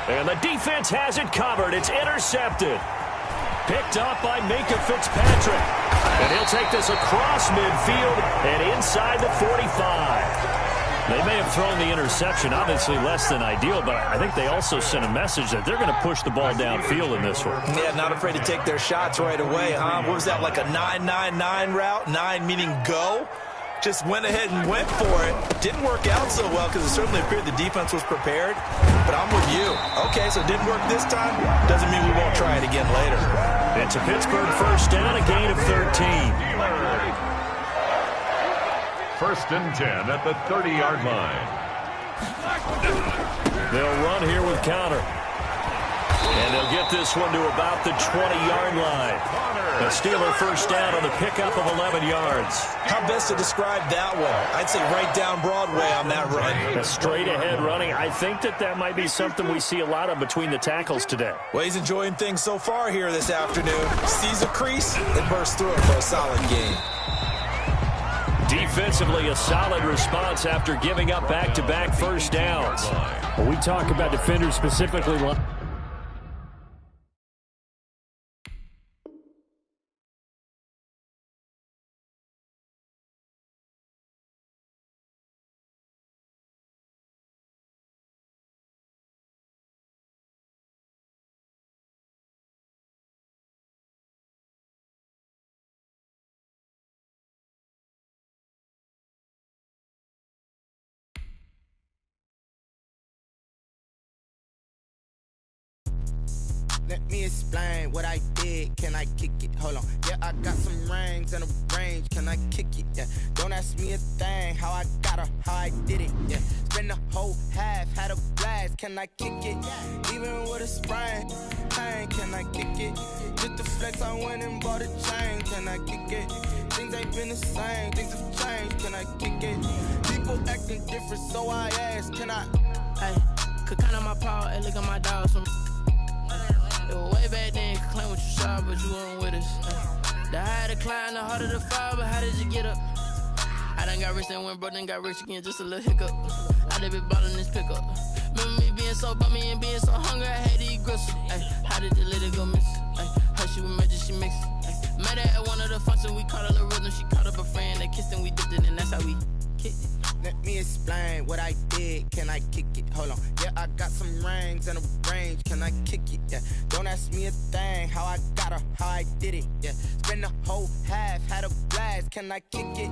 And the defense has it covered. It's intercepted. Picked up by Minka Fitzpatrick. And he'll take this across midfield and inside the 45. They may have thrown the interception, obviously less than ideal, but I think they also sent a message that they're going to push the ball downfield in this one. Yeah, not afraid to take their shots right away, huh? What was that, like a 9-9-9 route? 9 meaning go? Just went ahead and went for it. Didn't work out so well because it certainly appeared the defense was prepared. But I'm with you. Okay, so it didn't work this time. Doesn't mean we won't try it again later. It's a Pittsburgh first down, a gain of 13. First and 10 at the 30-yard line. They'll run here with counter. And they'll get this one to about the 20-yard line. A Steeler first down on the pickup of 11 yards. How best to describe that one? I'd say right down Broadway on that run. A straight-ahead running. I think that might be something we see a lot of between the tackles today. Well, he's enjoying things so far here this afternoon. Sees a crease and bursts through it for a solid gain. Defensively, a solid response after giving up back-to-back first downs. When we talk about defenders specifically, let me explain what I did. Can I kick it? Hold on. Yeah, I got some rings and a range. Can I kick it? Yeah. Don't ask me a thing. How I got her, how I did it. Yeah. Spend the whole half, had a blast. Can I kick it? Even with a sprain. Pain, can I kick it? Just the flex, I went and bought a chain. Can I kick it? Things ain't been the same. Things have changed. Can I kick it? People acting different, so I ask. Can I? Hey, could count on my power and look at my dogs from. It was way back then, could claim what you saw, but you weren't with us. The higher the climb, the harder the fall, but how did you get up? I done got rich and went broke, then got rich again, just a little hiccup. I done been ballin' this pickup. Remember me being so bummy and being so hungry, I had to eat gristle. Ay, how did the little go miss? Ay, her she was magic, she mixed. Ay, met her at one of the functions, we caught a little rhythm, she caught up a friend, they kissed and we dipped it, and that's how we kicked it. Let me explain what I did. Can I kick it? Hold on. Yeah, I got some rings and a range. Can I kick it? Yeah. Don't ask me a thing. How I got her, how I did it. Yeah. Spend the whole half, had a blast. Can I kick it?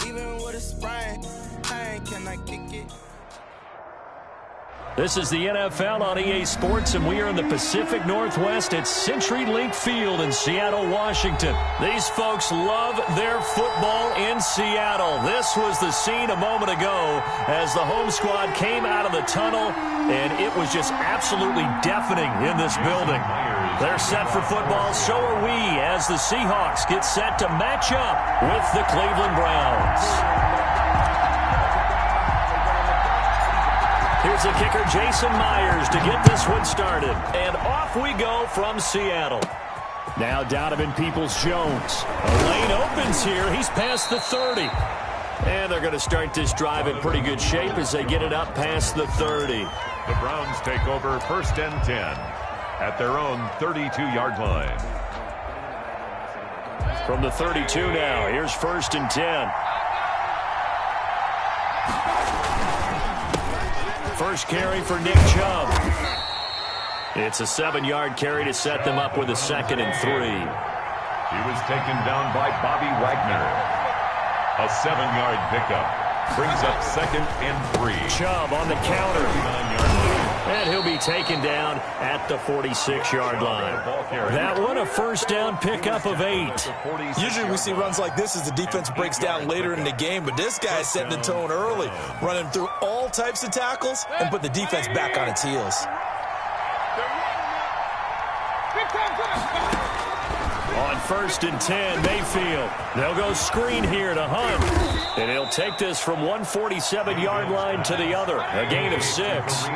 Even with a sprain. Pain, can I kick it? This is the NFL on EA Sports, and we are in the Pacific Northwest at CenturyLink Field in Seattle, Washington. These folks love their football in Seattle. This was the scene a moment ago as the home squad came out of the tunnel, and it was just absolutely deafening in this building. They're set for football, so are we, as the Seahawks get set to match up with the Cleveland Browns. Here's the kicker, Jason Myers, to get this one started. And off we go from Seattle. Now Donovan Peoples-Jones. A lane opens here. He's past the 30. And they're going to start this drive in pretty good shape as they get it up past the 30. The Browns take over first and 10 at their own 32-yard line. From the 32 now, here's first and 10. First carry for Nick Chubb. It's a 7-yard carry to set them up with a 2nd and 3. He was taken down by Bobby Wagner. A 7-yard pickup brings up 2nd and 3. Chubb on the counter. And he'll be taken down at the 46-yard line. That one, a first down pickup of 8. Usually we see runs like this as the defense breaks down later in the game, but this guy is setting the tone early, running through all types of tackles and put the defense back on its heels. On first and 10, Mayfield. They'll go screen here to Hunt. And he'll take this from 147-yard line to the other. A gain of 6.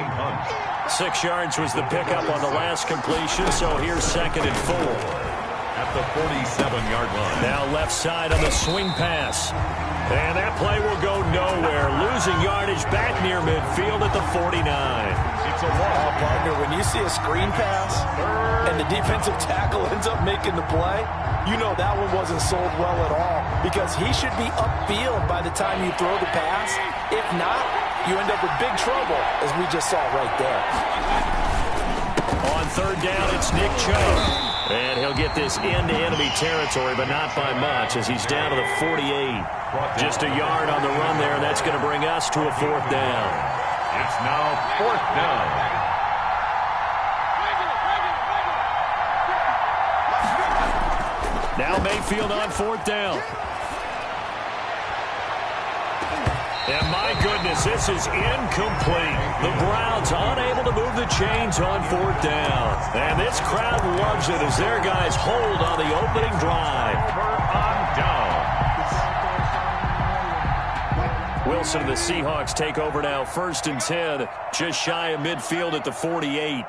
6 yards was the pickup on the last completion, so here's 2nd and 4. At the 47-yard line. Now left side on the swing pass. And that play will go nowhere. Losing yardage back near midfield at the 49. It's a loss, partner. When you you see a screen pass and the defensive tackle ends up making the play, you know that one wasn't sold well at all because he should be upfield by the time you throw the pass. If not, you end up with big trouble, as we just saw right there. On third down, it's Nick Chubb. And he'll get this into enemy territory, but not by much as he's down to the 48. Just a yard on the run there, and that's going to bring us to a fourth down. It's now fourth down. Now Mayfield on fourth down. And my goodness, this is incomplete. The Browns unable to move the chains on fourth down. And this crowd loves it as their guys hold on the opening drive. On down. Wilson and the Seahawks take over now, 1st and 10, just shy of midfield at the 48.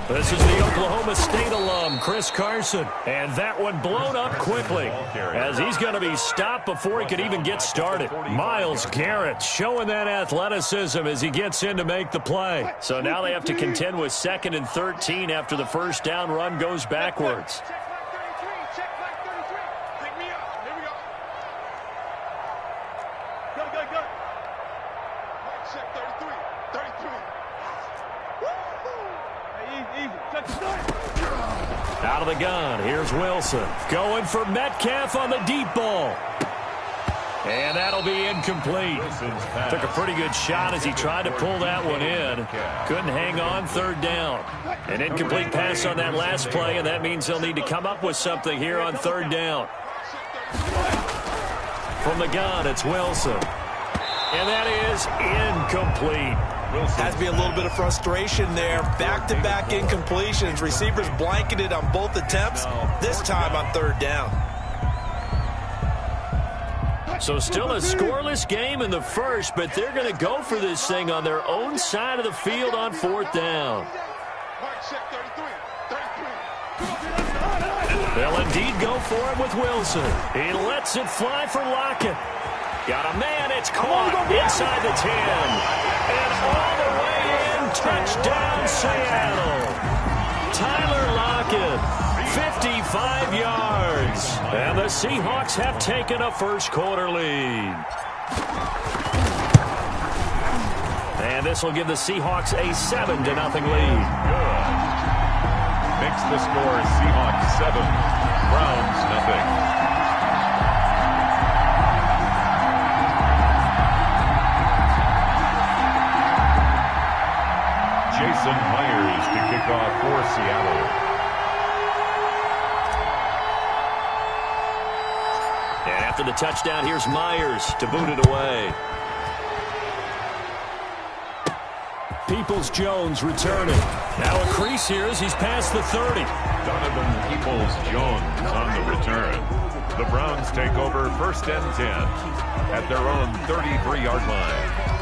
This is the Oklahoma State alum, Chris Carson. And that one blown up quickly as he's going to be stopped before he could even get started. Myles Garrett showing that athleticism as he gets in to make the play. So now they have to contend with 2nd and 13 after the first down run goes backwards. Out of the gun, here's Wilson. Going for Metcalf on the deep ball. And that'll be incomplete. Took a pretty good shot as he tried to pull that one in. Couldn't hang on, third down. An incomplete pass on that last play, and that means they'll need to come up with something here on third down. From the gun, it's Wilson. And that is incomplete. Has to be a little bit of frustration there. Back-to-back incompletions. Receivers blanketed on both attempts, this time on third down. So still a scoreless game in the first, but they're going to go for this thing on their own side of the field on fourth down. They'll indeed go for it with Wilson. He lets it fly for Lockett. Got a man, it's caught inside the 10. And all the way in, touchdown Seattle. Tyler Lockett, 55 yards. And the Seahawks have taken a first quarter lead. And this will give the Seahawks a 7-0 lead. Good. Makes the score Seahawks 7, Browns 0. Jason Myers to kick off for Seattle. And after the touchdown, here's Myers to boot it away. Peoples-Jones returning. Now a crease here as he's past the 30. Donovan Peoples-Jones on the return. The Browns take over 1st and 10 at their own 33-yard line.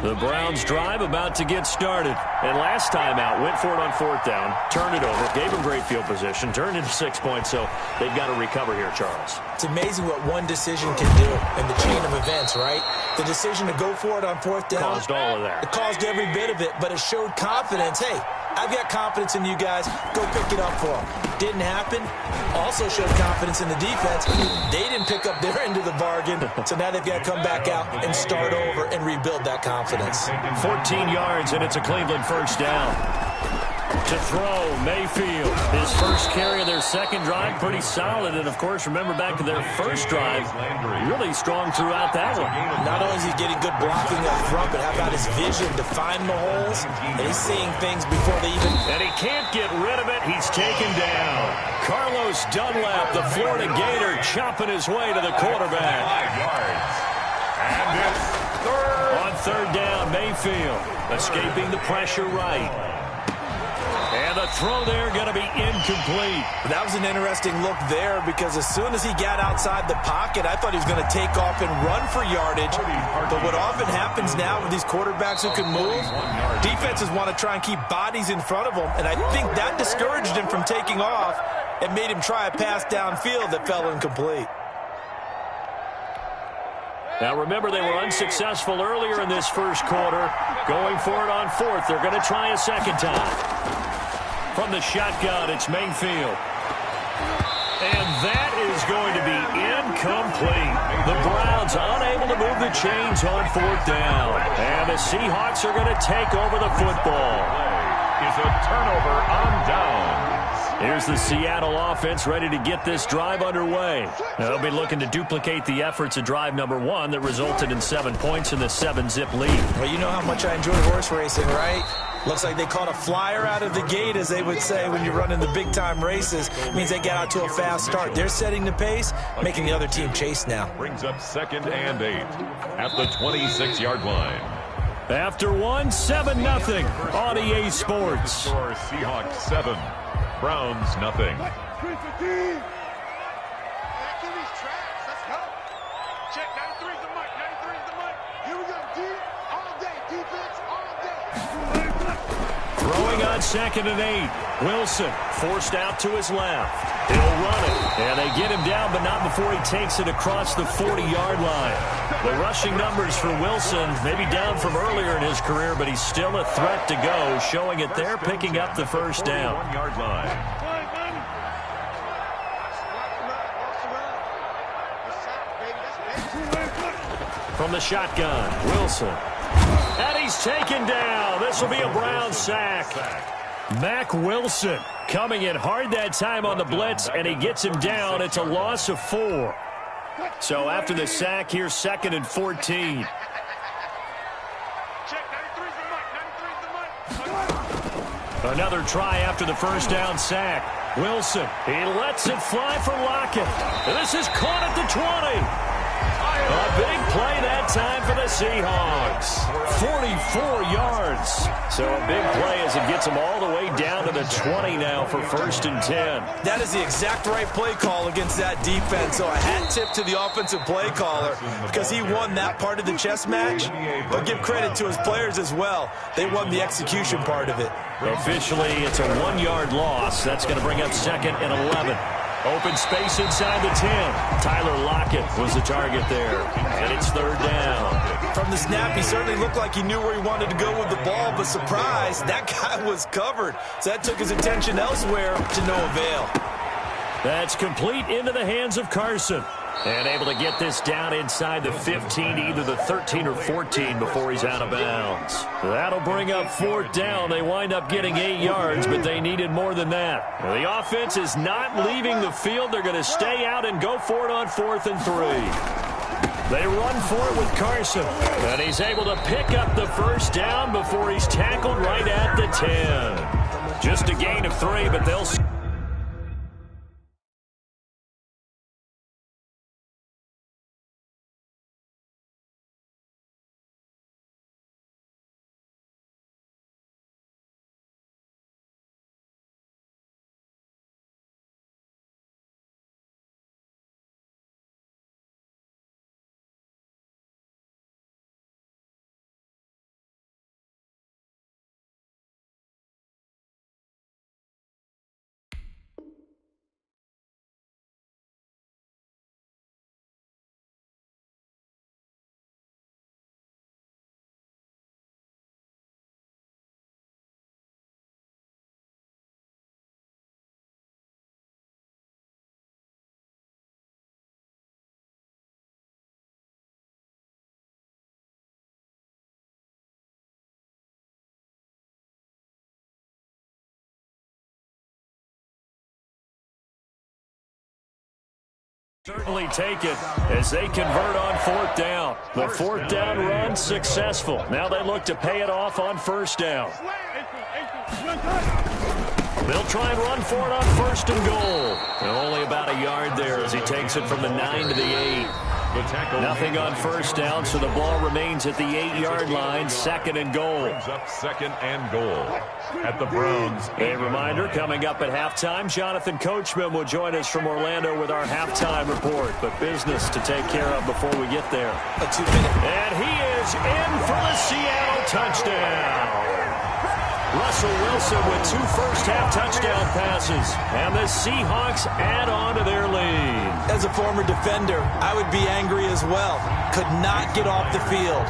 The Browns drive about to get started. And last time out, went for it on fourth down, turned it over, gave them great field position, turned into 6 points, so they've got to recover here, Charles. It's amazing what one decision can do in the chain of events, right? The decision to go for it on fourth down. Caused all of that. It caused every bit of it, but it showed confidence. Hey, I've got confidence in you guys. Go pick it up for them. Didn't happen. Also showed confidence in the defense. They didn't pick up their end of the bargain, so now they've got to come back out and start over and rebuild that confidence. 14 yards, and it's a Cleveland first down. To throw, Mayfield. His first carry of their second drive, pretty solid. And, of course, remember back to their first drive, really strong throughout that one. Not only is he getting good blocking up front, but how about his vision to find the holes? And he's seeing things before they even... And he can't get rid of it. He's taken down. Carlos Dunlap, the Florida Gator, chopping his way to the quarterback. 5 yards. And it's third. On third down, Mayfield escaping the pressure right. And the throw there going to be incomplete. That was an interesting look there because as soon as he got outside the pocket, I thought he was going to take off and run for yardage. But what often happens now with these quarterbacks who can move, defenses want to try and keep bodies in front of them. And I think that discouraged him from taking off and made him try a pass downfield that fell incomplete. Now, remember, they were unsuccessful earlier in this first quarter. Going for it on fourth. They're going to try a second time. From the shotgun, it's Mayfield. And that is going to be incomplete. The Browns unable to move the chains on fourth down. And the Seahawks are going to take over the football. Is a turnover on down. Here's the Seattle offense ready to get this drive underway. They'll be looking to duplicate the efforts of drive number 1 that resulted in 7 points in the 7-zip lead. Well, you know how much I enjoy horse racing, right? Looks like they caught a flyer out of the gate, as they would say when you're running the big-time races. It means they get out to a fast start. They're setting the pace, making the other team chase now. Brings up 2nd and 8 at the 26-yard line. After 1, 7-0 on EA Sports. Score Seahawks 7, Browns nothing. Throwing on 2nd and 8. Wilson forced out to his left. He'll run it. And they get him down, but not before he takes it across the 40-yard line. The rushing numbers for Wilson maybe down from earlier in his career, but he's still a threat to go, showing it there, picking up the first down. 1-yard line. From the shotgun, Wilson. And he's taken down. This will be a Brown sack. Mack Wilson coming in hard that time on the blitz, and he gets him down. It's a loss of 4. So after the sack, here's 2nd and 14. Another try after the first down sack. Wilson, he lets it fly for Lockett. And this is caught at the 20. A big play that time for the Seahawks. 44 yards. So a big play as it gets them all the way down to the 20 now for 1st and 10. That is the exact right play call against that defense. So a hat tip to the offensive play caller because he won that part of the chess match. But give credit to his players as well. They won the execution part of it. Officially, it's a 1-yard loss. That's going to bring up 2nd and 11. Open space inside the 10. Tyler Lockett was the target there. And it's 3rd down. From the snap, he certainly looked like he knew where he wanted to go with the ball, but surprise, that guy was covered. So that took his attention elsewhere to no avail. That's complete into the hands of Carson. And able to get this down inside the 15, either the 13 or 14 before he's out of bounds. That'll bring up 4th down. They wind up getting 8 yards, but they needed more than that. The offense is not leaving the field. They're going to stay out and go for it on 4th and 3. They run for it with Carson, and he's able to pick up the first down before he's tackled right at the 10. Just a gain of 3, but they'll... Certainly take it as they convert on 4th down. The 4th down run successful. Now they look to pay it off on 1st down. They'll try and run for it on 1st and goal. And only about a yard there as he takes it from the 9 to the 8. Nothing on 1st down, so the ball remains at the 8-yard line. 2nd and goal. Brings up 2nd and goal at the Browns. A reminder, coming up at halftime, Jonathan Coachman will join us from Orlando with our halftime report. But business to take care of before we get there. A 2-minute. And he is in for the Seattle touchdown. Russell Wilson with 2 first-half touchdown passes. And the Seahawks add on to their lead. As a former defender, I would be angry as well. Could not get off the field.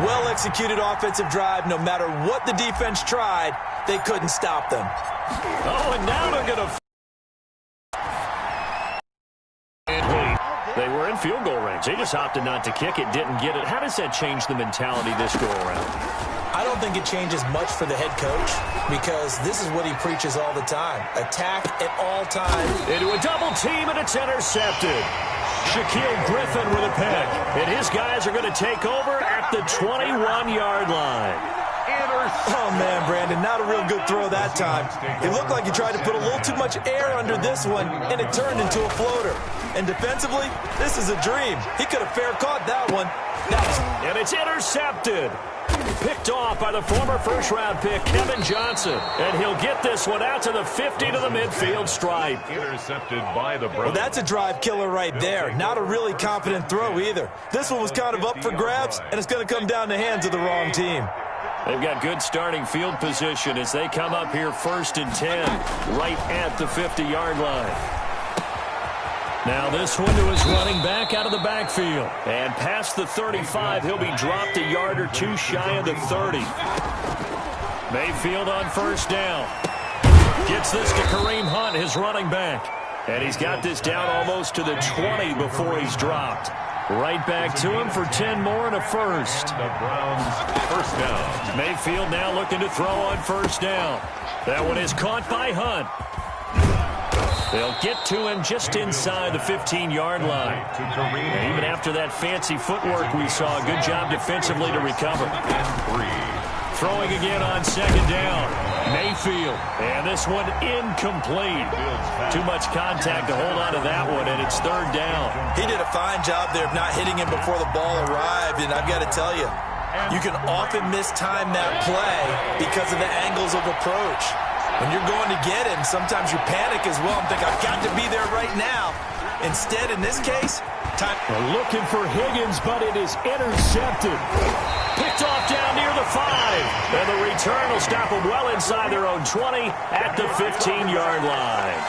Well-executed offensive drive. No matter what the defense tried, they couldn't stop them. Oh, and now they're going to... They were in field goal range. They just opted not to kick it, didn't get it. How does that change the mentality this go-around? I don't think it changes much for the head coach because this is what he preaches all the time. Attack at all times. Into a double team, and it's intercepted. Shaquille Griffin with a pick. And his guys are going to take over at the 21-yard line. Oh, man, Brandon, not a real good throw that time. It looked like he tried to put a little too much air under this one, and it turned into a floater. And defensively, this is a dream. He could have fair caught that one. And it's intercepted. Picked off by the former first-round pick, Kevin Johnson. And he'll get this one out to the 50 to the midfield stripe. Intercepted by the Browns. Well, that's a drive killer right there. Not a really confident throw either. This one was kind of up for grabs, and it's going to come down the hands of the wrong team. They've got good starting field position as they come up here 1st and 10, right at the 50-yard line. Now this one to his running back out of the backfield. And past the 35, he'll be dropped a yard or 2 shy of the 30. Mayfield on first down. Gets this to Kareem Hunt, his running back. And he's got this down almost to the 20 before he's dropped. Right back to him for 10 more and a first. The Browns first down. Mayfield now looking to throw on first down. That one is caught by Hunt. They'll get to him just inside the 15-yard line. And even after that fancy footwork we saw, good job defensively to recover. Throwing again on second down. Mayfield. And this one incomplete. Too much contact to hold on to that one, and it's 3rd down. He did a fine job there of not hitting him before the ball arrived, and I've got to tell you, you can often mistime that play because of the angles of approach. When you're going to get him, sometimes you panic as well and think, I've got to be there right now. Instead, in this case, time. They're looking for Higgins, but it is intercepted. Picked off down near the 5. And the return will stop them well inside their own 20 at the 15-yard line.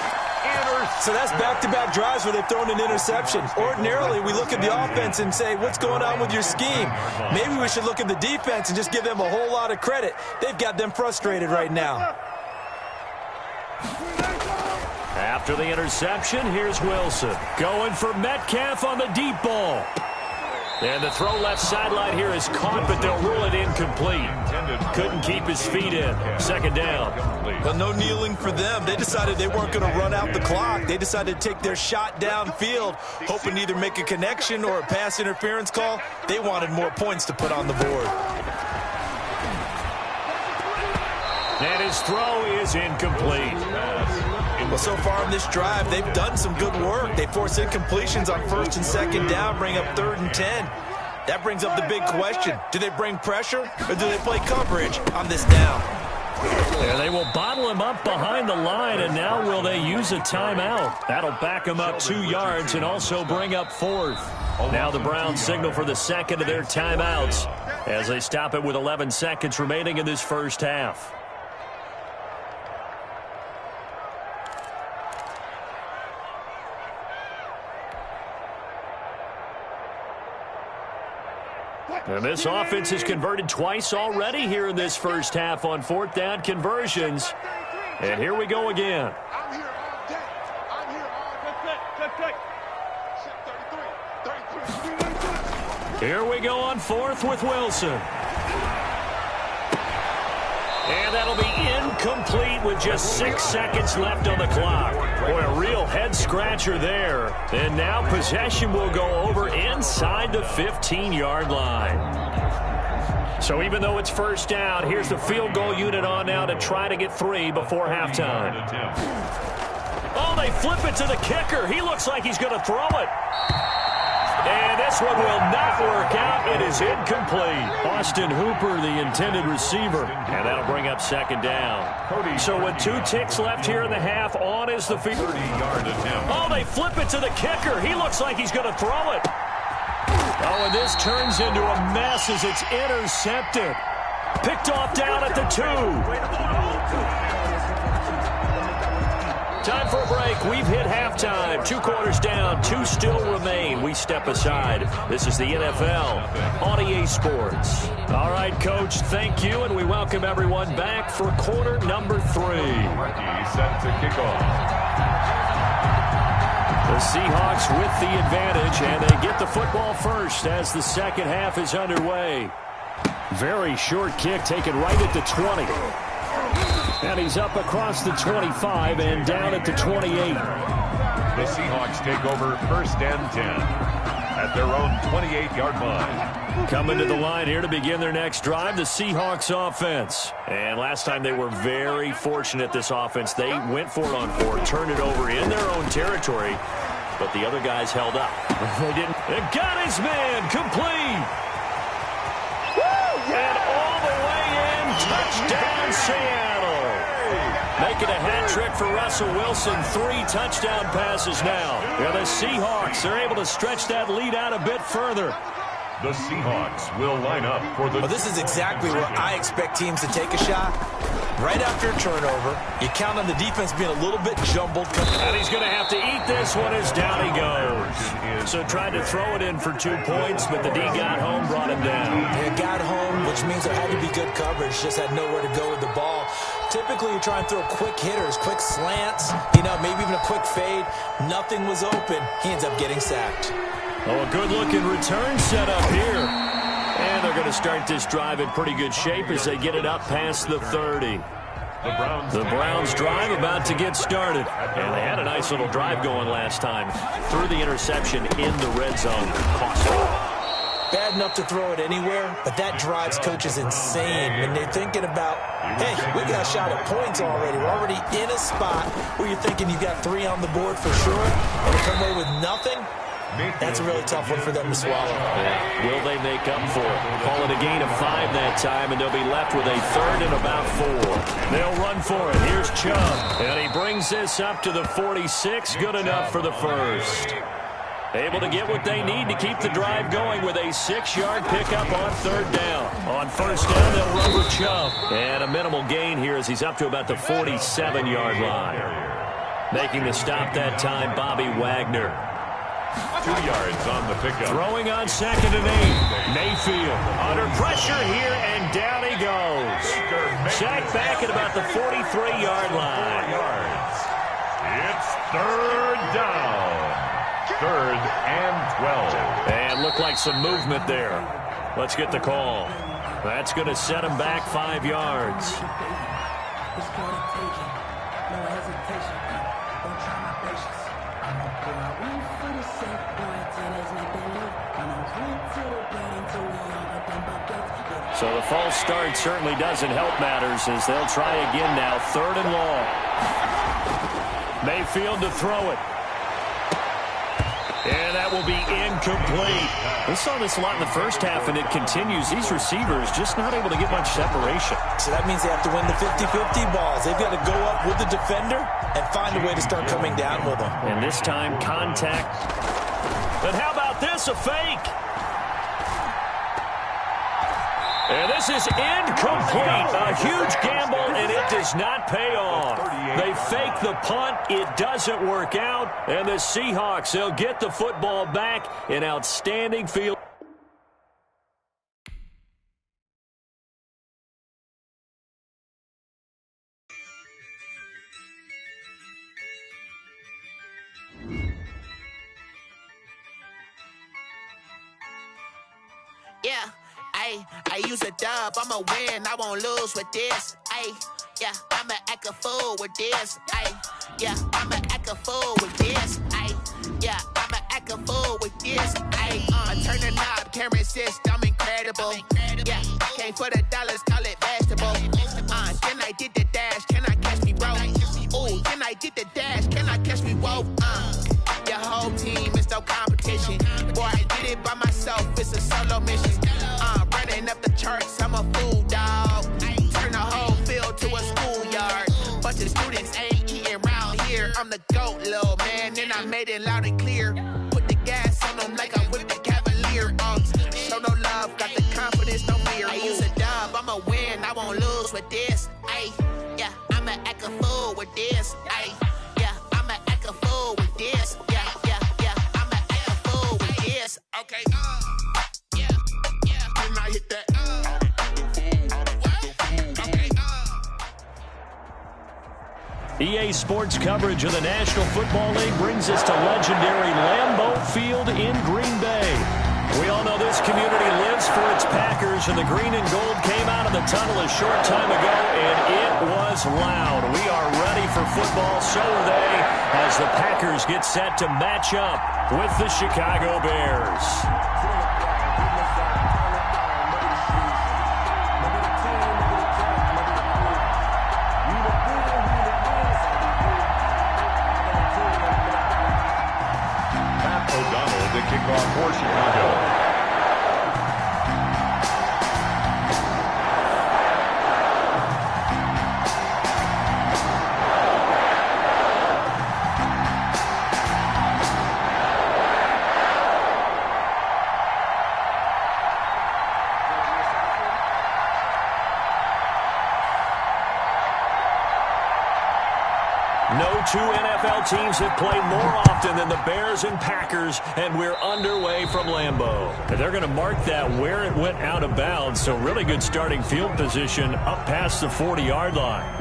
So that's back-to-back drives where they've thrown an interception. Ordinarily, we look at the offense and say, what's going on with your scheme? Maybe we should look at the defense and just give them a whole lot of credit. They've got them frustrated right now. After the interception, here's Wilson. Going for Metcalf on the deep ball. And the throw left sideline here is caught, but they'll rule it incomplete. Couldn't keep his feet in. 2nd down. But no kneeling for them. They decided they weren't going to run out the clock. They decided to take their shot downfield, hoping to either make a connection or a pass interference call. They wanted more points to put on the board. And his throw is incomplete. Well, so far in this drive, they've done some good work. They force incompletions on 1st and 2nd down, bring up 3rd and 10. That brings up the big question. Do they bring pressure or do they play coverage on this down? And they will bottle him up behind the line, and now will they use a timeout? That'll back him up 2 yards and also bring up 4th. Now the Browns signal for the 2nd of their timeouts as they stop it with 11 seconds remaining in this first half. And this offense has converted twice already here in this first half on 4th down conversions. And here we go again. I'm here all day. I'm here all day. Here we go on 4th with Wilson. And that'll be incomplete with just 6 seconds left on the clock. Boy, a real head-scratcher there. And now possession will go over inside the 15-yard line. So even though it's 1st down, here's the field goal unit on now to try to get 3 before halftime. Oh, they flip it to the kicker. He looks like he's going to throw it. And this one will not work out. It is incomplete. Austin Hooper, the intended receiver. And that'll bring up 2nd down. So with 2 ticks left here in the half, on is the field. Oh, they flip it to the kicker. He looks like he's going to throw it. Oh, and this turns into a mess as it's intercepted. Picked off down at the 2. Time for a break. We've hit halftime. 2 quarters down. 2 still remain. We step aside. This is the NFL on EA Sports. All right, Coach, thank you, and we welcome everyone back for quarter number 3. He's set to kick off. The Seahawks with the advantage, and they get the football first as the second half is underway. Very short kick taken right at the 20. And he's up across the 25 and down at the 28. The Seahawks take over first and 10 at their own 28-yard line. Coming to the line here to begin their next drive, the Seahawks offense. And last time they were very fortunate, this offense. They went for it on 4, turned it over in their own territory, but the other guys held up. They didn't. They got his man complete. And all the way in, touchdown Seattle. Making a hat trick for Russell Wilson. 3 touchdown passes now. Yeah, the Seahawks are able to stretch that lead out a bit further. The Seahawks will line up for the... Well, this is exactly where I expect teams to take a shot. Right after a turnover, you count on the defense being a little bit jumbled. And he's going to have to eat this one as down he goes. So tried to throw it in for 2 points, but the D got home, brought him down. They got home, which means there had to be good coverage. Just had nowhere to go with the ball. Typically, you try and throw quick hitters, quick slants, maybe even a quick fade. Nothing was open. He ends up getting sacked. Oh, a good-looking return set up here. And they're going to start this drive in pretty good shape as they get it up past the 30. The Browns drive about to get started. And they had a nice little drive going last time. Threw the interception in the red zone. Bad enough to throw it anywhere, but that drives coaches insane when they're thinking about, hey, we got a shot at points already. We're already in a spot where you're thinking you got 3 on the board for sure, and to come away with nothing. That's a really tough one for them to swallow. Yeah. Will they make up for it? Call it a gain of 5 that time, and they'll be left with a 3rd and about 4. They'll run for it. Here's Chubb, and he brings this up to the 46. Good enough for the first. Able to get what they need to keep the drive going with a 6-yard pickup on 3rd down. On 1st down, they'll run with Chubb. And a minimal gain here as he's up to about the 47-yard line. Making the stop that time, Bobby Wagner. 2 yards on the pickup. Throwing on 2nd and 8. Mayfield under pressure here, and down he goes. Sacked back at about the 43-yard line. It's 3rd down. 3rd and 12. And looked like some movement there. Let's get the call. That's going to set him back 5 yards. So the false start certainly doesn't help matters as they'll try again now. 3rd and long. Mayfield to throw it. And that will be incomplete. We saw this a lot in the first half, and it continues. These receivers just not able to get much separation. So that means they have to win the 50-50 balls. They've got to go up with the defender and find a way to start coming down with them. And this time, contact. And how about this, a fake? And this is incomplete. A huge gamble, and it does not pay off. They fake the punt. It doesn't work out. And the Seahawks, they'll get the football back. An outstanding field. Yeah. I use a dub, I'ma win, I won't lose with this. Yeah, I'ma act a fool with this. Yeah, I'ma act a fool with this. Yeah, I'ma act a fool with this. I turn the knob, can't resist, I'm incredible. Yeah, came for the dollars, call it vegetable. Then I did the dash, can I catch me, bro? Ooh, then I did the dash, can I catch me, whoa? Your whole team is no competition. Boy, I did it by myself, it's a solo mission. Running up the charts, I'm a fool, dog. Turn the whole field to a schoolyard. Bunch of students ain't eating round here. I'm the GOAT, little man, and I made it loud and clear. Put the gas on them like I'm with the Cavalier. Show no love, got the confidence, no fear. I use a dub, I'ma win, Okay, yeah, and I hit that, okay, EA Sports coverage of the National Football League brings us to legendary Lambeau Field in Green Bay. We all know this community lives for its Packers, and the green and gold came out of the tunnel a short time ago, and it was loud. We are ready for football, so are they, as the Packers get set to match up with the Chicago Bears. Kickoff for Chicago. No two NFL teams have played more often than the Bears and Packers, and we're underway from Lambeau. They're going to mark that where it went out of bounds, so really good starting field position up past the 40-yard line.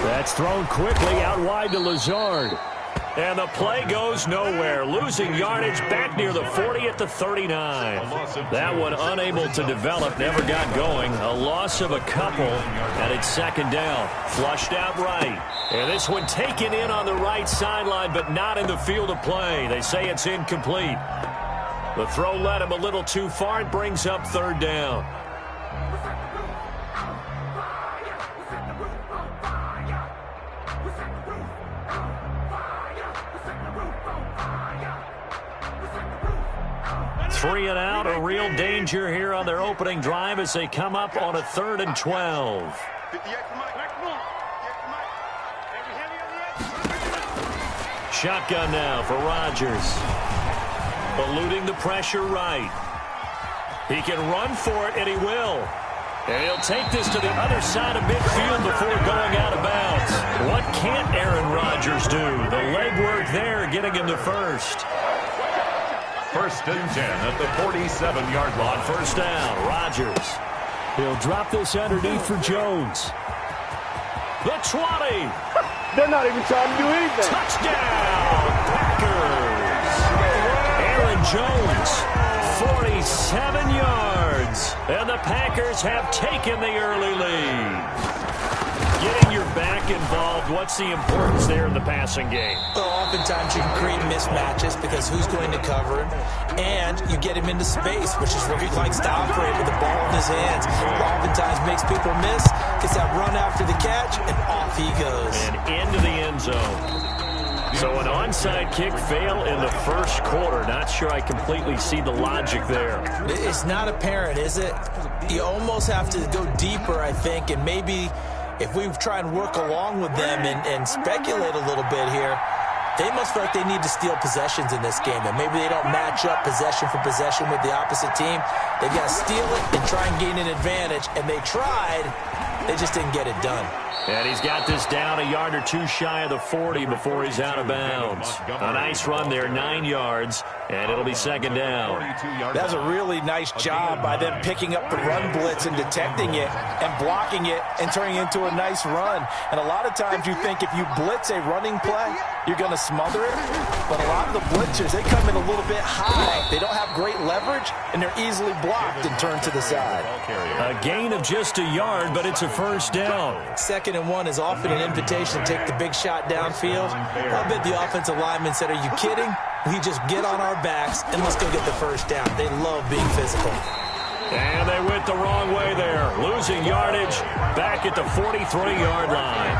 That's thrown quickly out wide to Lazard. And the play goes nowhere. Losing yardage back near the 40 at the 39. That one unable to develop, never got going. A loss of a couple, and it's second down. Flushed out right. And this one taken in on the right sideline, but not in the field of play. They say it's incomplete. The throw led him a little too far. It brings up third down. Three and out, a real danger here on their opening drive as they come up on a 3rd and 12. Shotgun now for Rodgers. Eluding the pressure right. He can run for it, and he will. And he'll take this to the other side of midfield before going out of bounds. What can't Aaron Rodgers do? The legwork there getting him to first. 1st and 10 at the 47-yard line. On first down, Rodgers. He'll drop this underneath for Jones. The 20. They're not even trying to do anything. Touchdown, Packers. Aaron Jones, 47 yards. And the Packers have taken the early lead. Getting your back involved, what's the importance there in the passing game? Well, oftentimes you can create mismatches because who's going to cover him, and you get him into space, which is where he likes to operate with the ball in his hands. Oftentimes makes people miss, gets that run after the catch, and off he goes. And into the end zone. So an onside kick fail in the first quarter. Not sure I completely see the logic there. It's not apparent, is it? You almost have to go deeper, I think, and maybe if we try and work along with them and speculate a little bit here, they must feel like they need to steal possessions in this game, and maybe they don't match up possession for possession with the opposite team. They've got to steal it and try and gain an advantage, and they tried. They just didn't get it done. And he's got this down a yard or two shy of the 40 before he's out of bounds. A nice run there, 9 yards, and it'll be second down. That's a really nice job by them picking up the run blitz and detecting it and blocking it and turning it into a nice run. And a lot of times you think if you blitz a running play, you're going to smother it. But a lot of the blitzers, they come in a little bit high. They don't have great leverage, and they're easily blocked and turned to the side. A gain of just a yard, but it's a first down. 2nd and 1 is often an invitation to take the big shot downfield. I bet the offensive lineman said, are you kidding? We just get on our backs and let's go get the first down. They love being physical. And they went the wrong way there. Losing yardage back at the 43-yard line.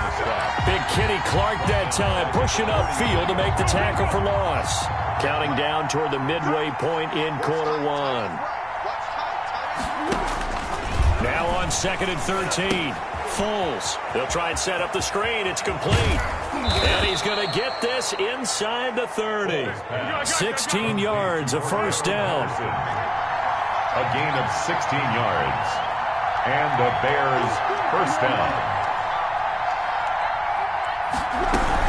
Big Kenny Clark that time pushing upfield to make the tackle for loss. Counting down toward the midway point in quarter one. Now on 2nd and 13. Foles. They'll try and set up the screen. It's complete. And he's going to get this inside the 30. 16 yards, a first down. A gain of 16 yards. And the Bears first down.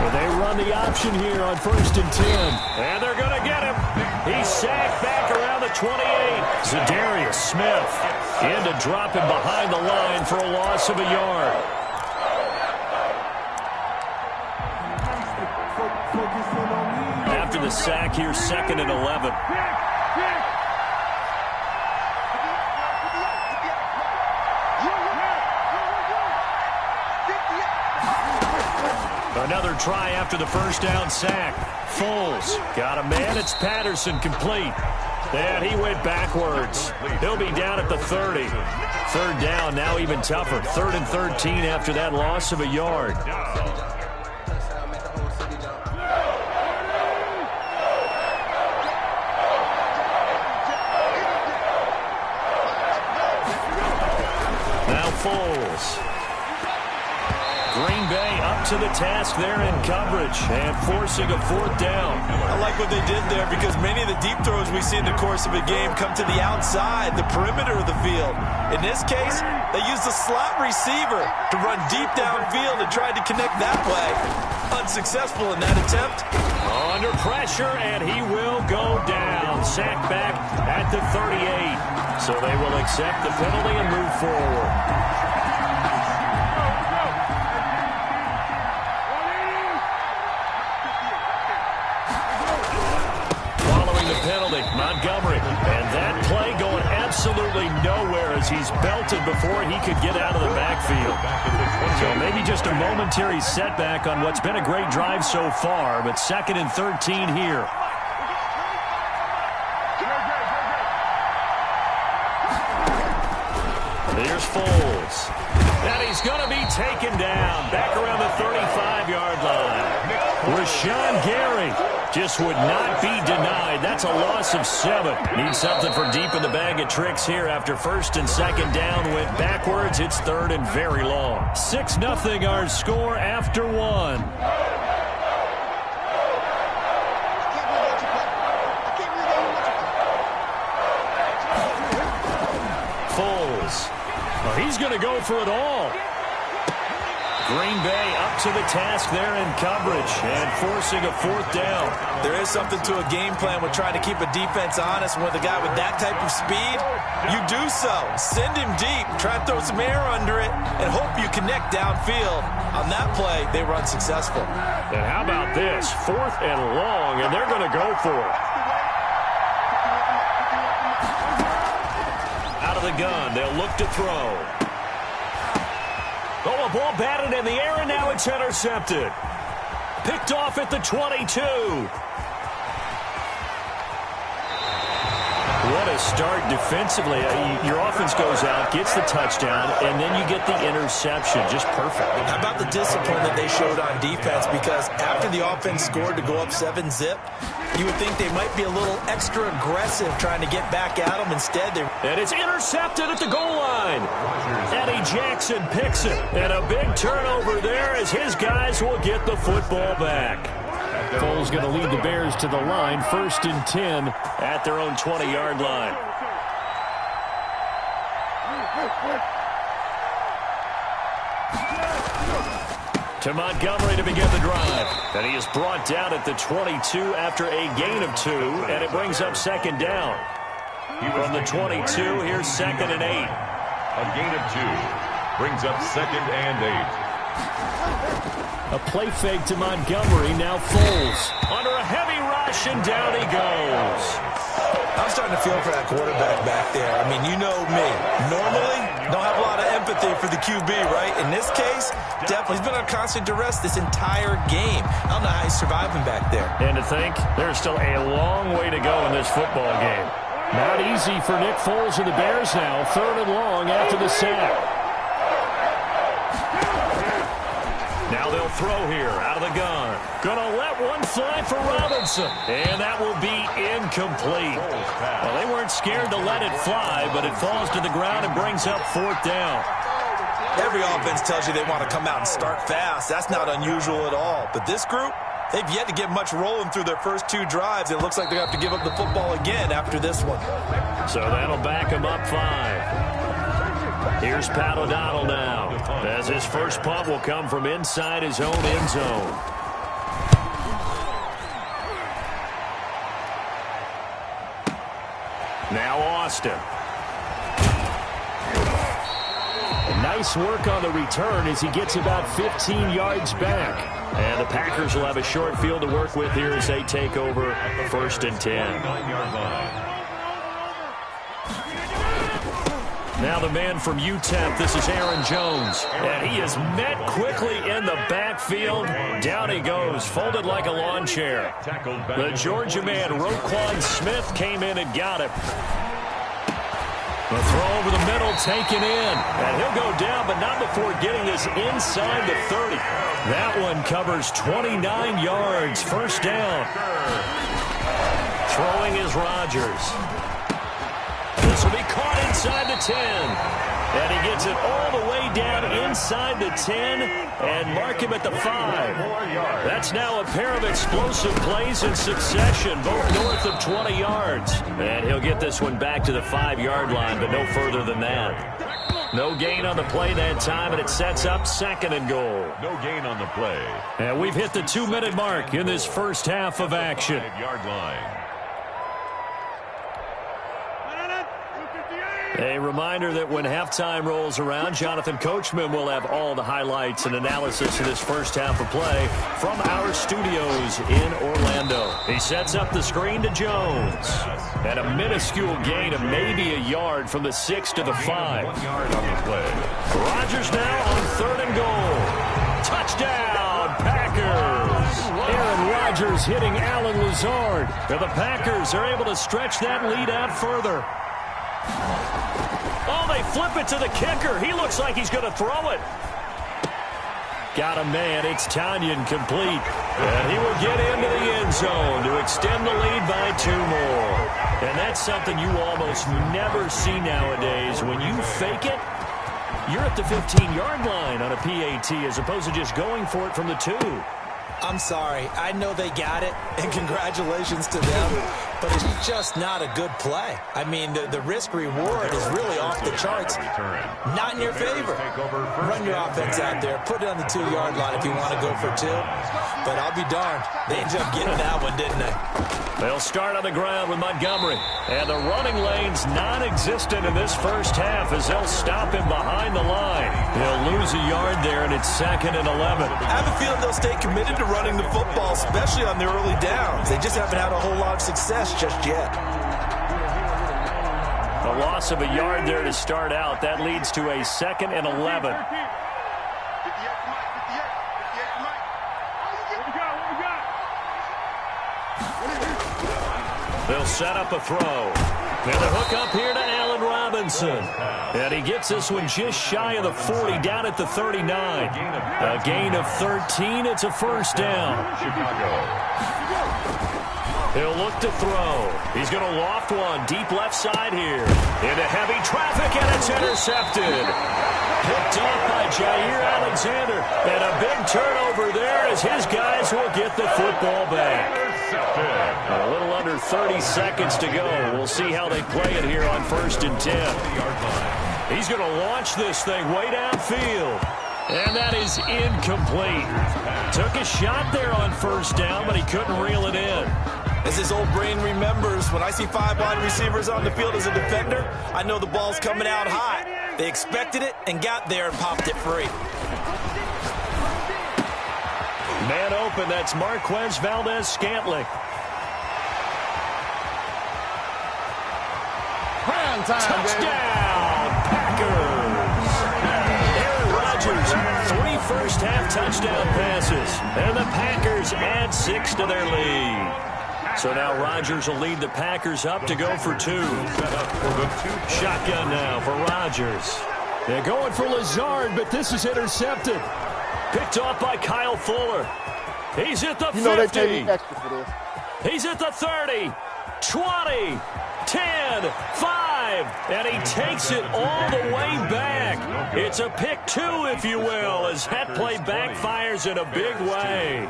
Well, they run the option here on 1st and 10. And they're going to get him. He's sacked back around the 28. Zadarius Smith in to drop him behind the line for a loss of a yard. After the sack here, 2nd and 11. Another try after the first down sack. Foles got a man. It's Patterson complete. And he went backwards. He'll be down at the 30. 3rd down, now even tougher. 3rd and 13 after that loss of a yard. Now Foles. Green Bay up to the task there in coverage and forcing a 4th down. I like what they did there because many of the deep throws we see in the course of a game come to the outside, the perimeter of the field. In this case, they used a slot receiver to run deep downfield and tried to connect that way. Unsuccessful in that attempt. Under pressure, and he will go down. Sacked back at the 38. So they will accept the penalty and move forward. Penalty, Montgomery, and that play going absolutely nowhere as he's belted before he could get out of the backfield. So maybe just a momentary setback on what's been a great drive so far, but 2nd and 13 here. Here's Foles. And he's going to be taken down back around the 35-yard line. Rashawn Gary just would not be denied. That's a loss of 7. Needs something for deep in the bag of tricks here after 1st and 2nd down went backwards. It's 3rd and very long. 6-0 our score after 1. Foles. Oh, he's going to go for it all. Green Bay up to the task there in coverage and forcing a 4th down. There is something to a game plan with trying to keep a defense honest. With a guy with that type of speed, you do so. Send him deep, try and throw some air under it, and hope you connect downfield. On that play, they were unsuccessful. And how about this? 4th and long, and they're going to go for it. Out of the gun, they'll look to throw. Oh, a ball batted in the air, and now it's intercepted. Picked off at the 22. What a start defensively. Your offense goes out, gets the touchdown, and then you get the interception. Just perfect. How about the discipline that they showed on defense? Because after the offense scored to go up 7-zip, you would think they might be a little extra aggressive trying to get back at them. Instead, they... And it's intercepted at the goal line. Eddie Jackson picks it. And a big turnover there as his guys will get the football back. Foles going to lead the Bears to the line. 1st and 10 at their own 20-yard line. To Montgomery to begin the drive. And he is brought down at the 22 after a gain of 2. And it brings up 2nd down. From the 22, here's 2nd and 8. A gain of 2 brings up 2nd and 8. A play fake to Montgomery. Now Foles under a heavy rush, and down he goes. I'm starting to feel for that quarterback back there. I mean, you know me. Normally, don't have a lot of empathy for the QB, right? In this case, definitely. He's been on constant duress this entire game. I don't know how he's surviving back there. And to think, there's still a long way to go in this football game. Not easy for Nick Foles and the Bears now. 3rd and long after the sack. Now they'll throw here out of the gun. Gonna let one fly for Robinson. And that will be incomplete. Well, they weren't scared to let it fly, but it falls to the ground and brings up 4th down. Every offense tells you they want to come out and start fast. That's not unusual at all. But this group, they've yet to get much rolling through their first 2 drives. It looks like they're going to have to give up the football again after this one. So that'll back them up 5. Here's Pat O'Donnell now, as his first punt will come from inside his own end zone. Now Austin. Nice work on the return as he gets about 15 yards back. And the Packers will have a short field to work with here as they take over 1st and 10. Now the man from UTEP, this is Aaron Jones. And he is met quickly in the backfield. Down he goes, folded like a lawn chair. The Georgia man, Roquan Smith, came in and got him. The throw over the middle, taken in. And he'll go down, but not before getting this inside the 30. That one covers 29 yards. 1st down. Throwing is Rodgers. This will be caught inside the 10. And he gets it all the way down inside the 10 and mark him at the 5. That's now a pair of explosive plays in succession, both north of 20 yards. And he'll get this one back to the 5-yard line, but no further than that. No gain on the play that time, and it sets up 2nd and goal. No gain on the play. And we've hit the 2-minute mark in this first half of action. 5-yard line. A reminder that when halftime rolls around, Jonathan Coachman will have all the highlights and analysis of this first half of play from our studios in Orlando. He sets up the screen to Jones. And a minuscule gain of maybe a yard from the 6 to the 5. 1 yard on the play. Rodgers now on 3rd and goal. Touchdown, Packers. Aaron Rodgers hitting Alan Lazard. And the Packers are able to stretch that lead out further. Oh, they flip it to the kicker. He looks like he's going to throw it. Got a man. It's Tanyan complete. And he will get into the end zone to extend the lead by 2 more. And that's something you almost never see nowadays. When you fake it, you're at the 15-yard line on a PAT as opposed to just going for it from the 2. I'm sorry. I know they got it, and congratulations to them, but it's just not a good play. I mean, the risk-reward is really off the charts. Not in your favor. Run your offense out there. Put it on the 2-yard line if you want to go for 2. But I'll be darned. They ended up getting that one, didn't they? They'll start on the ground with Montgomery. And the running lane's non-existent in this first half as they'll stop him behind the line. He'll lose a yard there, and it's 2nd and 11. I have a feeling they'll stay committed to running the football, especially on their early downs. They just haven't had a whole lot of success just yet. A loss of a yard there to start out. That leads to a 2nd and 11. They'll set up a throw. And the hook up here to Allen Robinson. And he gets this one just shy of the 40, down at the 39. A gain of 13. It's a 1st down. He'll look to throw. He's going to loft one deep left side here. Into heavy traffic, and it's intercepted. Picked off by Jair Alexander. And a big turnover there as his guys will get the football back. A little under 30 seconds to go. We'll see how they play it here on 1st and 10. He's going to launch this thing way downfield. And that is incomplete. Took a shot there on 1st down, but he couldn't reel it in. As his old brain remembers, when I see 5 wide receivers on the field as a defender, I know the ball's coming out hot. They expected it and got there and popped it free. Man open, that's Marquez Valdez-Scantling. Touchdown, Packers! Aaron Rodgers, 3 first-half touchdown passes, and the Packers add 6 to their lead. So now Rodgers will lead the Packers up to go for 2. Shotgun now for Rodgers. They're going for Lazard, but this is intercepted. Picked off by Kyle Fuller. He's at the 50. They pay me extra for this. He's at the 30, 20, 10, 5. drive, and he takes it all the way back. It's a pick 2, if you will, as that play backfires in a big way.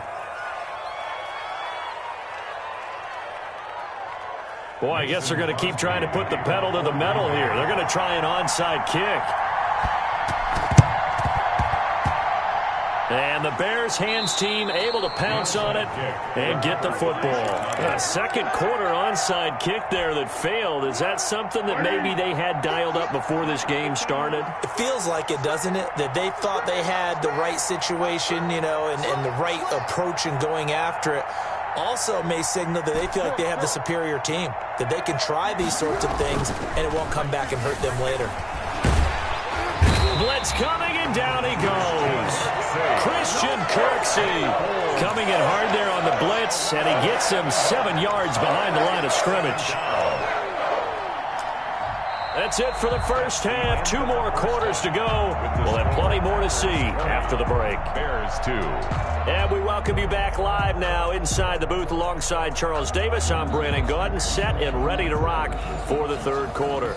Boy, I guess they're going to keep trying to put the pedal to the metal here. They're going to try an onside kick. And the Bears hands team able to pounce on it and get the football. A second quarter onside kick there that failed. Is that something that maybe they had dialed up before this game started? It feels like it, doesn't it? That they thought they had the right situation, you know, and the right approach in going after it. Also may signal that they feel like they have the superior team, that they can try these sorts of things and it won't come back and hurt them later. Blitz coming, and down he goes. Christian Kirksey coming in hard there on the blitz, and he gets him 7 yards behind the line of scrimmage. That's it for the first half. 2 more quarters to go. We'll have plenty more to see after the break. Bears 2. And we welcome you back live now inside the booth alongside Charles Davis. I'm Brandon Gaudin, set and ready to rock for the third quarter.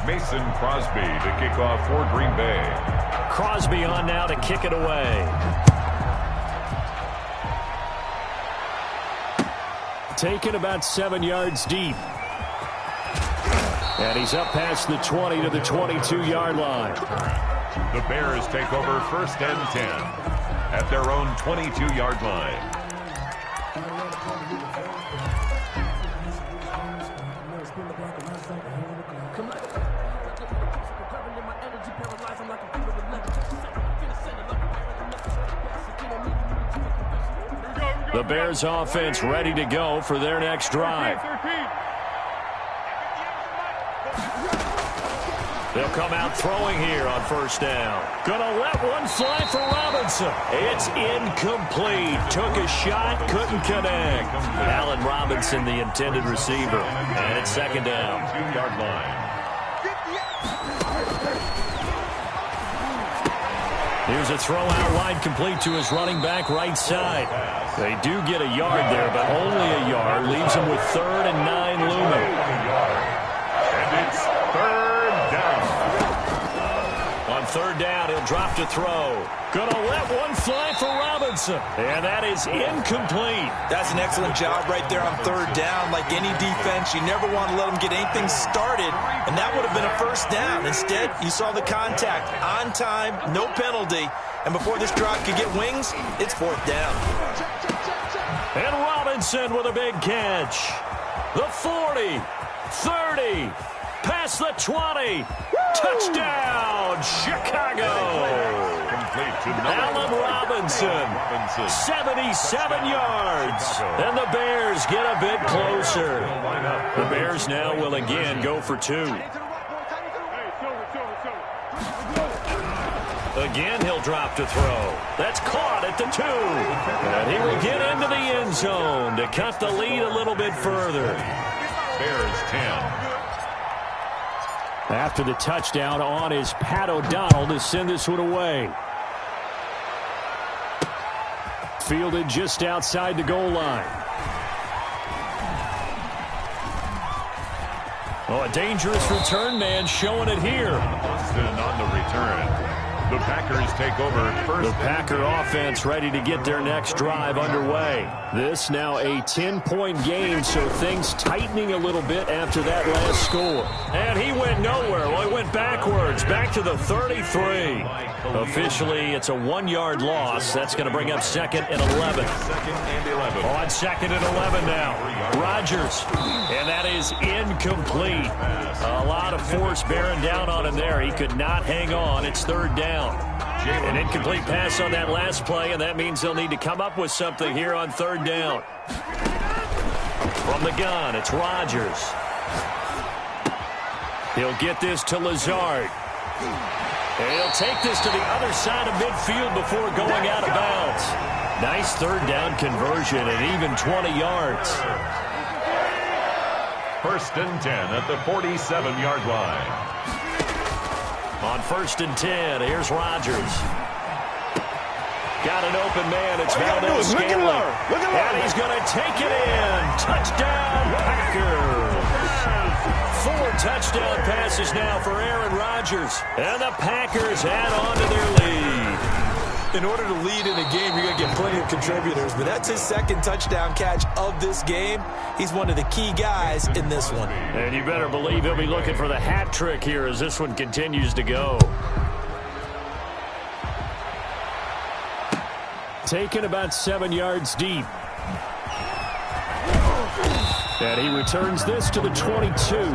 Mason Crosby to kick off for Green Bay. Crosby on now to kick it away. Taken about 7 yards deep. And he's up past the 20 to the 22-yard line. The Bears take over 1st and 10 at their own 22-yard line. The Bears offense ready to go for their next drive. They'll come out throwing here on 1st down. Gonna let one fly for Robinson. It's incomplete. Took a shot, couldn't connect. Allen Robinson, the intended receiver. And it's 2nd down. 2-yard line. Here's a throw out wide, complete to his running back right side. They do get a yard there, but only a yard. Leaves him with 3rd and 9 looming. And it's 3rd down. On 3rd down, he'll drop to throw. Gonna let one fly for Robinson. And that is incomplete. That's an excellent job right there on 3rd down. Like any defense, you never want to let them get anything started, and that would have been a 1st down. Instead, you saw the contact on time, no penalty, and before this drive could get wings, it's 4th down. And Robinson with a big catch. The 40, 30, past the 20. Touchdown, Chicago. Complete to Allen Robinson, 77 yards. And the Bears get a bit closer. The Bears now will again go for 2. Again, he'll drop to throw. That's caught at the 2. And he will get into the end zone to cut the lead a little bit further. Bears 10. After the touchdown on is Pat O'Donnell to send this one away. Fielded just outside the goal line. Oh, a dangerous return man showing it here. Austin on the return. The Packers take over 1st. The Packer offense ready to get their next drive underway. This now a 10-point game, so things tightening a little bit after that last score. And he went nowhere. Well, he went backwards, back to the 33. Officially, it's a 1-yard loss. That's going to bring up 2nd and 11. 2nd and 11. On 2nd and 11 now. Rodgers. And that is incomplete. A lot of force bearing down on him there. He could not hang on. It's 3rd down. An incomplete pass on that last play, and that means they'll need to come up with something here on 3rd down. From the gun, it's Rodgers. He'll get this to Lazard. And he'll take this to the other side of midfield before going out of bounds. Nice 3rd down conversion at even 20 yards. 1st and 10 at the 47-yard line. On 1st and 10, here's Rodgers. Got an open man. It's Valdez-Scantling. And he's going to take it in. Touchdown, Packers. 4 touchdown passes now for Aaron Rodgers. And the Packers add on to their lead. In order to lead in a game, you're going to get plenty of contributors. But that's his second touchdown catch of this game. He's one of the key guys in this one. And you better believe he'll be looking for the hat trick here as this one continues to go. Taken about 7 yards deep. And he returns this to the 22. The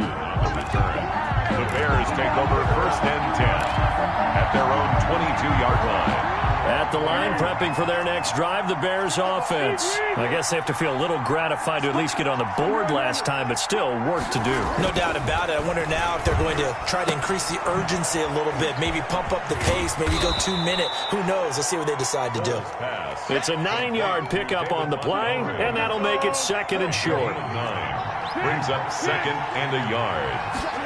Bears take over 1st and 10 at their own 22-yard line. At the line, prepping for their next drive, the Bears offense. I guess they have to feel a little gratified to at least get on the board last time, but still work to do. No doubt about it. I wonder now if they're going to try to increase the urgency a little bit, maybe pump up the pace, maybe go 2-minute. Who knows? Let's see what they decide to do. It's a 9-yard pickup on the play, and that'll make it 2nd and short. Brings up 2nd and a yard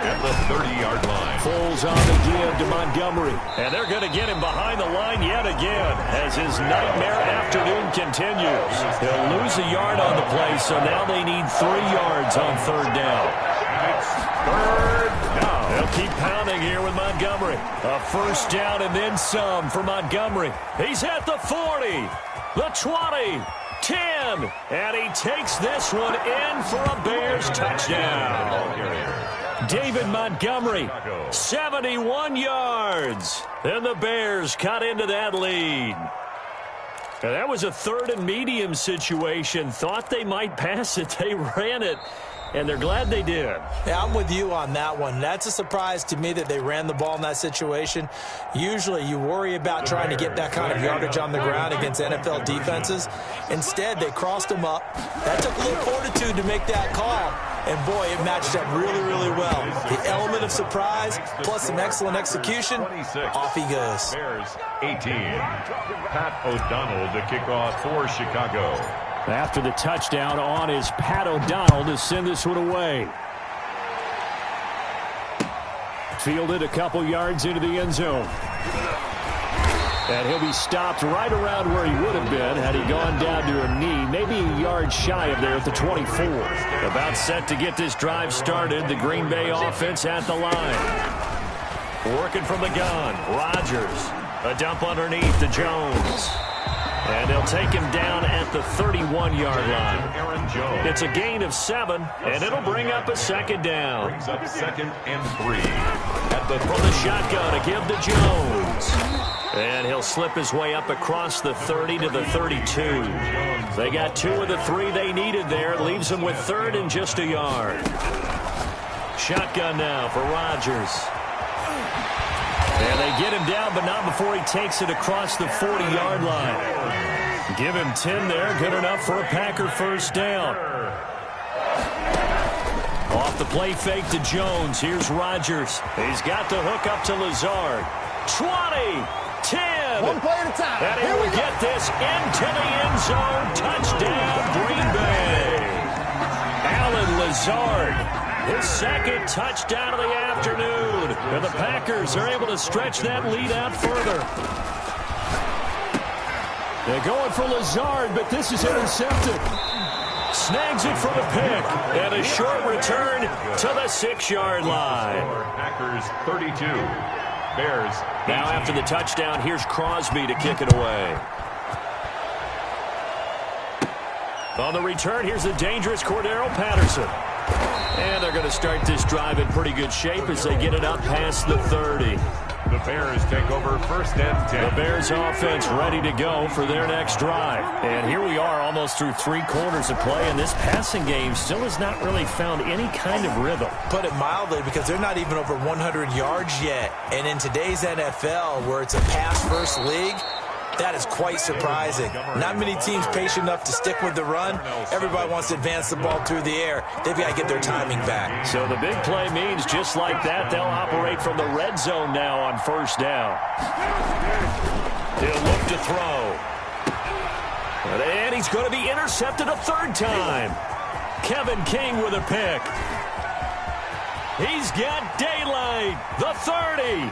at the 30-yard line. Foles on the give to Montgomery. And they're going to get him behind the line yet again as his nightmare afternoon continues. He'll lose a yard on the play, so now they need 3 yards on 3rd down. It's 3rd down. They'll keep pounding here with Montgomery. A 1st down and then some for Montgomery. He's at the 40, the 20. 10, and he takes this one in for a Bears touchdown. David Montgomery, 71 yards. And the Bears cut into that lead. Now, that was a 3rd and medium situation. Thought they might pass it. They ran it. And they're glad they did. Yeah, I'm with you on that one. That's a surprise to me that they ran the ball in that situation. Usually you worry about trying to get that kind of yardage on the ground against NFL defenses. Instead, they crossed them up. That took a little fortitude to make that call. And, boy, it matched up really, really well. The element of surprise plus some excellent execution, off he goes. Bears 18. Pat O'Donnell to kick off for Chicago. After the touchdown on is Pat O'Donnell to send this one away. Fielded a couple yards into the end zone. And he'll be stopped right around where he would have been had he gone down to a knee, maybe a yard shy of there at the 24. About set to get this drive started, the Green Bay offense at the line. Working from the gun, Rodgers. A dump underneath to Jones. And they'll take him down at the 31-yard line. It's a gain of 7, and it'll bring up a 2nd down. Brings up 2nd and 3. From the shotgun, a give to Jones. And he'll slip his way up across the 30 to the 32. They got 2 of the 3 they needed there. It leaves them with 3rd and just a yard. Shotgun now for Rodgers. And they get him down, but not before he takes it across the 40-yard line. Give him 10 there, good enough for a Packer 1st down. Off the play fake to Jones. Here's Rodgers. He's got the hook up to Lazard. 20, 10. One play at a time. And he will get this into the end zone. Touchdown, Green Bay. Alan Lazard. His 2nd touchdown of the afternoon. And the Packers are able to stretch that lead out further. They're going for Lazard, but this is intercepted. Snags it for the pick. And a short return to the 6-yard line. Packers 32. Bears 18. Now after the touchdown, here's Crosby to kick it away. On the return, here's the dangerous Cordero Patterson. And they're going to start this drive in pretty good shape as they get it up past the 30. The Bears take over 1st and 10. The Bears offense ready to go for their next drive. And here we are almost through 3 quarters of play, and this passing game still has not really found any kind of rhythm. Put it mildly, because they're not even over 100 yards yet. And in today's NFL, where it's a pass-first league, that is quite surprising. Not many teams patient enough to stick with the run. Everybody wants to advance the ball through the air. They've got to get their timing back. So the big play means just like that, they'll operate from the red zone now on 1st down. He'll look to throw. And he's going to be intercepted a 3rd time. Kevin King with a pick. He's got daylight. The 30.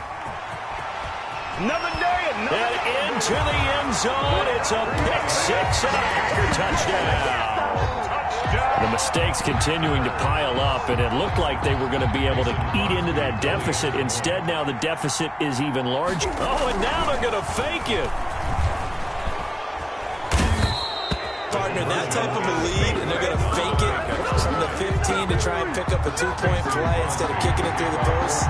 Another day, another And into the end zone. It's a pick six and a Packer touchdown. The mistakes continuing to pile up, and it looked like they were going to be able to eat into that deficit. Instead, now the deficit is even larger. Oh, and now they're going to fake it. Partner, that type of a lead, and they're going to fake it from the 15 to try and pick up a 2-point play instead of kicking it through the post.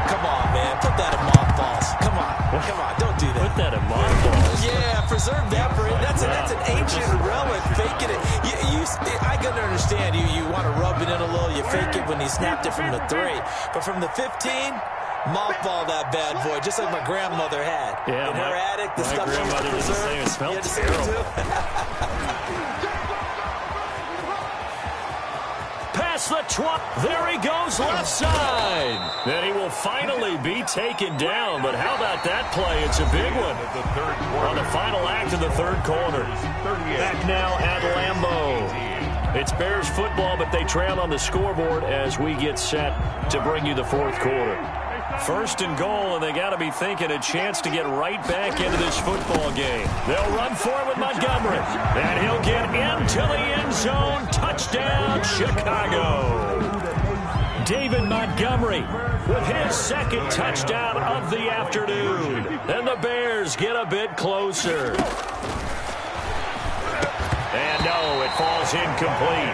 Come on, man. Put that in mothballs. Come on. Come on. Don't do that. Put that in mothballs. Yeah, preserve that for it. That's an ancient relic. Faking it. I can understand you want to rub it in a little. You fake it when he snapped it from the 3. But from the 15, mothball that bad boy, just like my grandmother had. Yeah, in her attic, the stuff she used to grandmother did the same. It smelled terrible. Pass the 20. There he goes, left side. Then he will finally be taken down. But how about that play? It's a big one. On the final act of the third quarter. Back now at Lambeau. It's Bears football, but they trail on the scoreboard as we get set to bring you the fourth quarter. First and goal, and they got to be thinking a chance to get right back into this football game. They'll run for it with Montgomery, and he'll get into the end zone. Touchdown, Chicago. David Montgomery with his second touchdown of the afternoon. And the Bears get a bit closer. And no, it falls incomplete.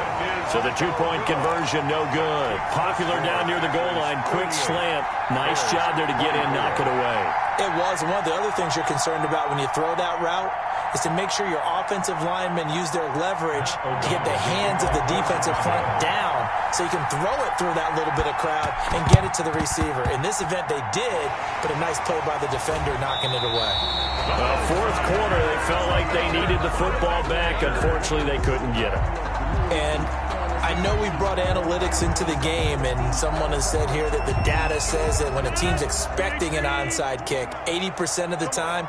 So the two-point conversion, no good. Popular down near the goal line, quick slant. Nice job there to get in, knock it away. It was. And one of the other things you're concerned about when you throw that route is to make sure your offensive linemen use their leverage to get the hands of the defensive front down so you can throw it through that little bit of crowd and get it to the receiver. In this event, they did, but a nice play by the defender knocking it away. Fourth quarter, they felt like they needed the football back. Unfortunately, they couldn't get it. And I know we brought analytics into the game, and someone has said here that the data says that when a team's expecting an onside kick, 80% of the time,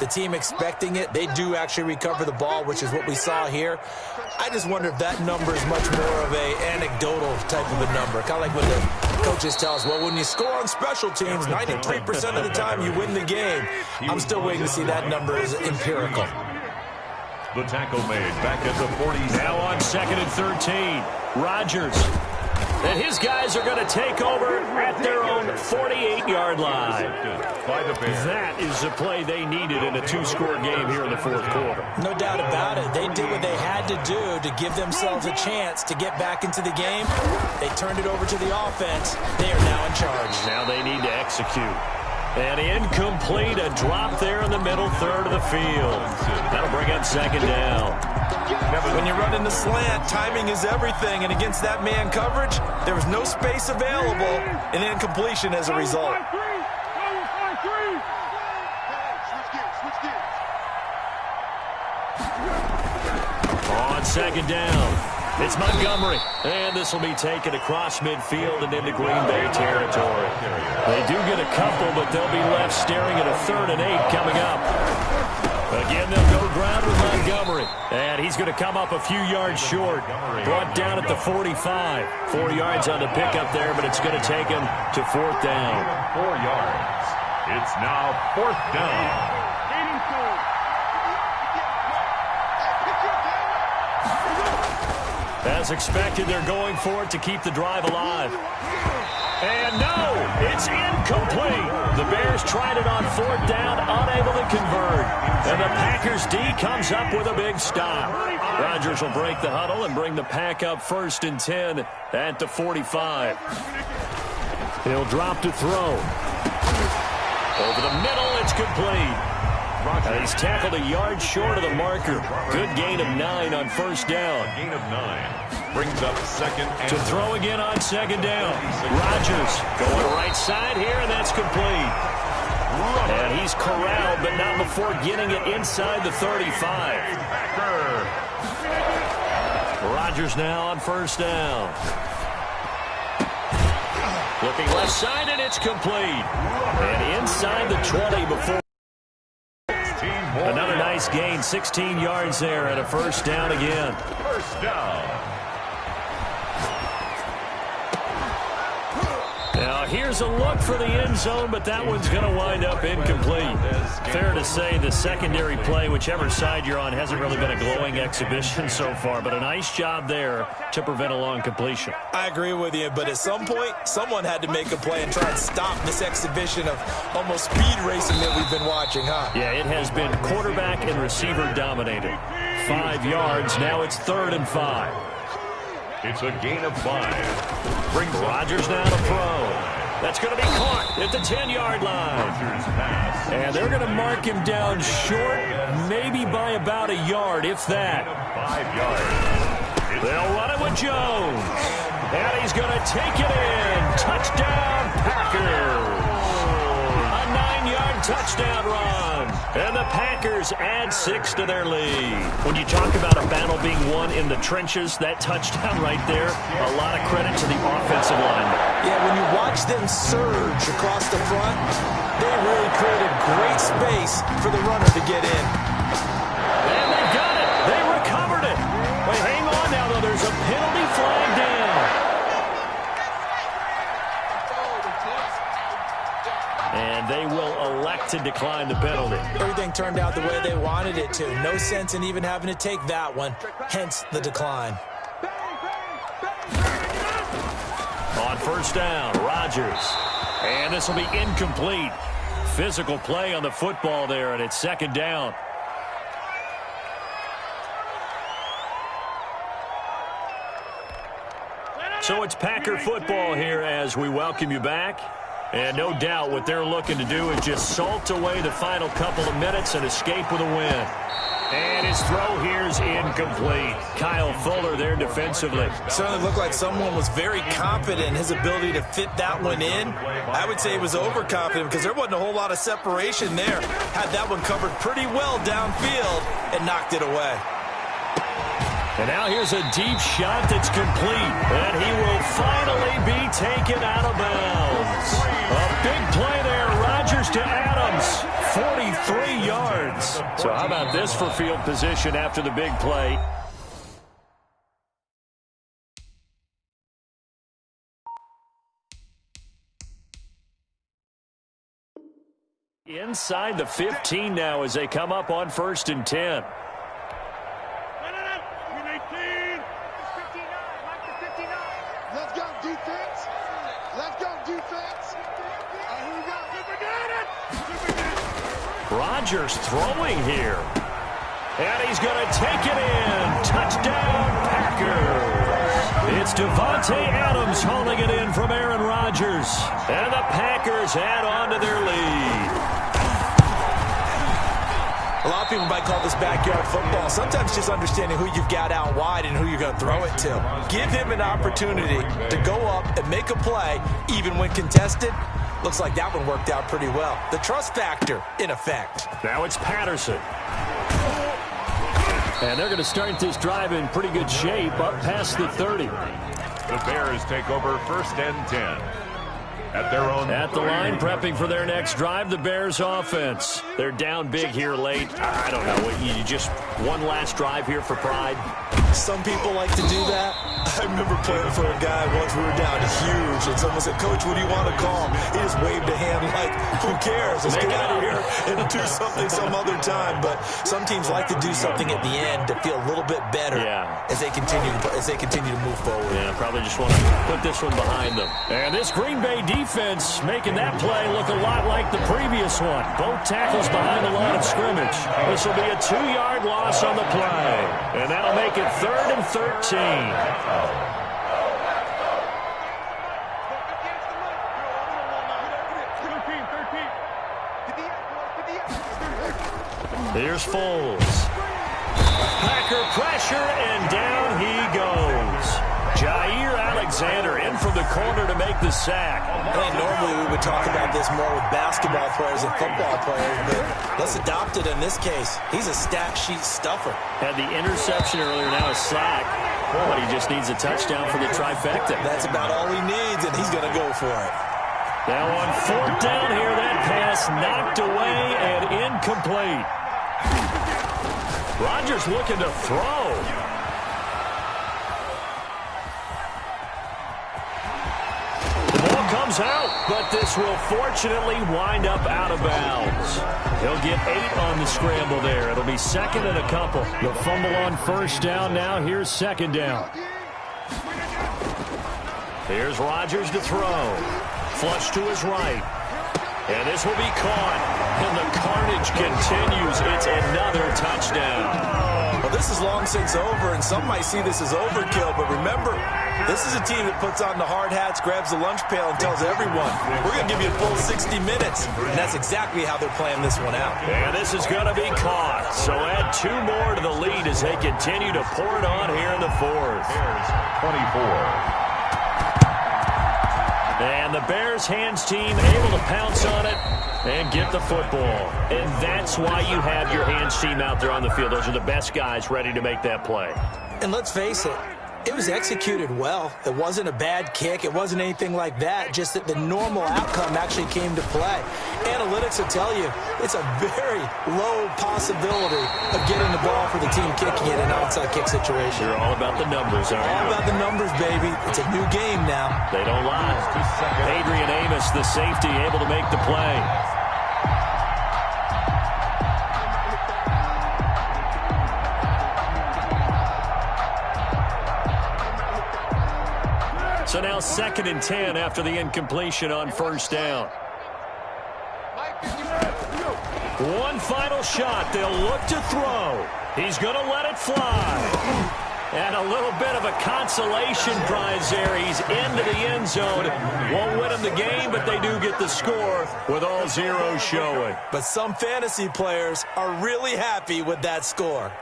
the team expecting it, they do actually recover the ball, which is what we saw here. I just wonder if that number is much more of a anecdotal type of a number. Kind of like when the coaches tell us, well, when you score on special teams, 93% of the time you win the game. I'm still waiting to see that number as empirical. The tackle made back at the 40. Now on 2nd and 13, Rodgers. And his guys are going to take over at their own 48-yard line. That is the play they needed in a two-score game here in the fourth quarter. No doubt about it. They did what they had to do to give themselves a chance to get back into the game. They turned it over to the offense. They are now in charge. Now they need to execute. And incomplete, a drop there in the middle third of the field. That'll bring up second down. When you run in the slant, timing is everything. And against that man coverage, there was no space available, and incompletion as a result. On second down, it's Montgomery. And this will be taken across midfield and into Green Bay territory. They do get a couple, but they'll be left staring at a 3rd and 8 coming up. Again, they'll go ground with Montgomery. And he's going to come up a few yards short. Brought down at the 45. 4 yards on the pickup there, but it's going to take him to 4th down. 4 yards. It's now 4th down. As expected, they're going for it to keep the drive alive. And no, it's incomplete. The Bears tried it on 4th down, unable to convert. And the Packers D comes up with a big stop. Rodgers will break the huddle and bring the Pack up 1st and 10 at the 45. He'll drop to throw. Over the middle, it's complete. He's tackled a yard short of the marker. Good gain of 9 on 1st down. Gain of 9 brings up 2nd and to throw again on 2nd down. Rodgers going right side here, and that's complete. And he's corralled, but not before getting it inside the 35. Rodgers now on 1st down. Looking left side, and it's complete. And inside the 20 before. Another nice gain, 16 yards there, and a 1st down again. 1st down. Now Now here's a look for the end zone, but that one's going to wind up incomplete. Fair to say the secondary play, whichever side you're on, hasn't really been a glowing exhibition so far, but a nice job there to prevent a long completion. I agree with you, but at some point, someone had to make a play and try and stop this exhibition of almost speed racing that we've been watching, huh? Yeah, it has been quarterback and receiver dominated. 5 yards, now it's 3rd and 5. It's a gain of 5. Brings Rodgers now to throw. That's going to be caught at the 10-yard line. And they're going to mark him down short, maybe by about a yard, if that. 5 yards. They'll run it with Jones. And he's going to take it in. Touchdown, Packers. A 9-yard touchdown run. And the Packers add 6 to their lead. When you talk about a battle being won in the trenches, that touchdown right there, a lot of credit to the offensive line. Yeah, when you watch them surge across the front, they really created great space for the runner to get in. And they got it. They recovered it. But hang on now, though. There's a penalty flag down. And they will elect to decline the penalty. Everything turned out the way they wanted it to. No sense in even having to take that one, hence the decline. On first down, Rodgers. And this will be incomplete. Physical play on the football there, and it's 2nd down. So it's Packer football here as we welcome you back. And no doubt what they're looking to do is just salt away the final couple of minutes and escape with a win. And his throw here is incomplete. Kyle Fuller there defensively. Certainly looked like someone was very confident in his ability to fit that one in. I would say he was overconfident because there wasn't a whole lot of separation there. Had that one covered pretty well downfield and knocked it away. And now here's a deep shot that's complete. And he will finally be taken out of bounds. A big play there. Rodgers to Adams. 43 yards. So how about this for field position after the big play? Inside the 15 now as they come up on 1st and 10. Rodgers throwing here. And he's going to take it in. Touchdown, Packers. It's Devontae Adams hauling it in from Aaron Rodgers. And the Packers add on to their lead. A lot of people might call this backyard football. Sometimes just understanding who you've got out wide and who you're going to throw it to. Give him an opportunity to go up and make a play, even when contested. Looks like that one worked out pretty well. The trust factor in effect. Now it's Patterson. And they're going to start this drive in pretty good shape up past the 30. The Bears take over 1st and 10. At their own at the line, prepping for their next drive, the Bears offense. They're down big here late. I don't know. You just one last drive here for pride. Some people like to do that. I remember playing for a guy once. We were down huge, and someone said, "Coach, what do you want to call?" He just waved a hand like, "Who cares? Let's get out of here and do something some other time." But some teams like to do something at the end to feel a little bit better as they continue to move forward. Yeah, probably just want to put this one behind them. And this Green Bay defense making that play look a lot like the previous one. Both tackles behind the line of scrimmage. This will be a 2-yard loss on the play, and that'll make it 3rd and 13. Here's Foles. Packer pressure, and down he goes. Jair Alexander in from the corner to make the sack. I think normally we would talk about this more with basketball players and football players, but let's adopt it in this case. He's a stat sheet stuffer. Had the interception earlier, now a sack. But he just needs a touchdown for the trifecta. That's about all he needs, and he's going to go for it. Now on 4th down here, that pass knocked away and incomplete. Rodgers looking to throw. The ball comes out, but this will fortunately wind up out of bounds. He'll get 8 on the scramble there. It'll be second and a couple. The fumble on first down now. Here's second down. Here's Rodgers to throw. Flush to his right. And this will be caught. And the carnage continues. It's another touchdown. Well, this is long since over, and some might see this as overkill. But remember, this is a team that puts on the hard hats, grabs the lunch pail, and tells everyone, we're going to give you a full 60 minutes. And that's exactly how they're playing this one out. And this is going to be caught. So add 2 more to the lead as they continue to pour it on here in the fourth. Bears 24. And the Bears hands team able to pounce on it and get the football. And that's why you have your hands team out there on the field. Those are the best guys ready to make that play. And let's face it, it was executed well. It wasn't a bad kick. It wasn't anything like that. Just that the normal outcome actually came to play. Analytics will tell you it's a very low possibility of getting the ball for the team kicking it in an onside kick situation. You're all about the numbers, aren't you? All about the numbers, baby. It's a new game now. They don't lie. Adrian Amos, the safety, able to make the play. So now 2nd and 10 after the incompletion on first down. One final shot. They'll look to throw. He's going to let it fly. And a little bit of a consolation prize there. He's into the end zone. Won't win him the game, but they do get the score with all zeros showing. But some fantasy players are really happy with that score.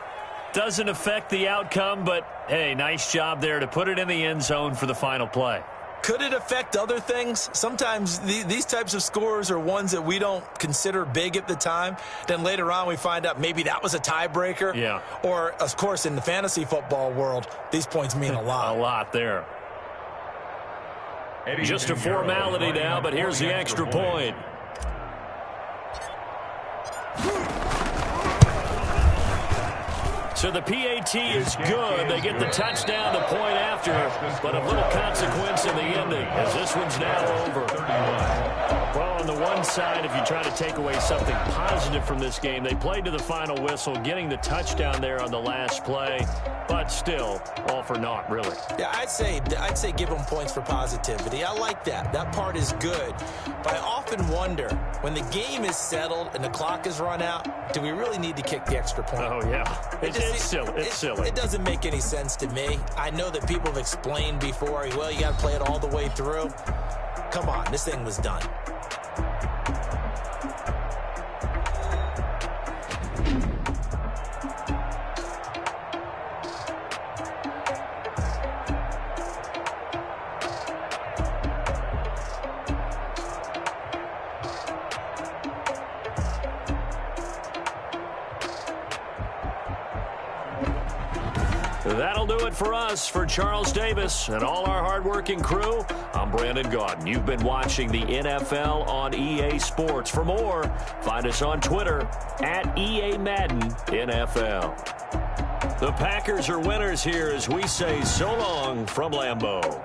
Doesn't affect the outcome, but, hey, nice job there to put it in the end zone for the final play. Could it affect other things? Sometimes these types of scores are ones that we don't consider big at the time. Then later on we find out maybe that was a tiebreaker. Yeah. Or, of course, in the fantasy football world, these points mean a lot. A lot there. Just a formality now, but here's the extra point. So the PAT is good. They get the touchdown, the point after, but of little consequence in the ending as this one's now over. Well, on the one side, if you try to take away something positive from this game, they played to the final whistle, getting the touchdown there on the last play, but still, all for naught, really. Yeah, I'd say give them points for positivity. I like that. That part is good. But I often wonder, when the game is settled and the clock is run out, do we really need to kick the extra point? Oh, yeah. It's silly. It's silly. It doesn't make any sense to me. I know that people have explained before, well, you got to play it all the way through. Come on, this thing was done. That'll do it for us. For Charles Davis and all our hardworking crew, I'm Brandon Gaudin. You've been watching the NFL on EA Sports. For more, find us on Twitter at EA Madden NFL. The Packers are winners here as we say so long from Lambeau.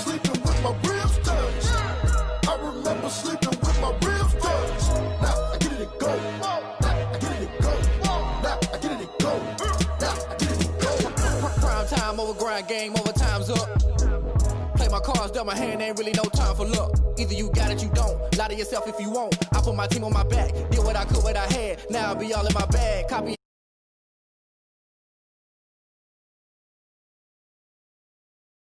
sleeping with my ribs touched. I remember sleeping with my ribs touched. Now I get it and go. Now I get it and go. Now I get it and go. Now I get it and go. Prime time over grind, game over, time's up. Play my cards, dealt my hand, ain't really no time for luck. Either you got it, you don't. Lie to yourself if you won't. I put my team on my back, did what I could, what I had. Now I'll be all in my bag. Copy.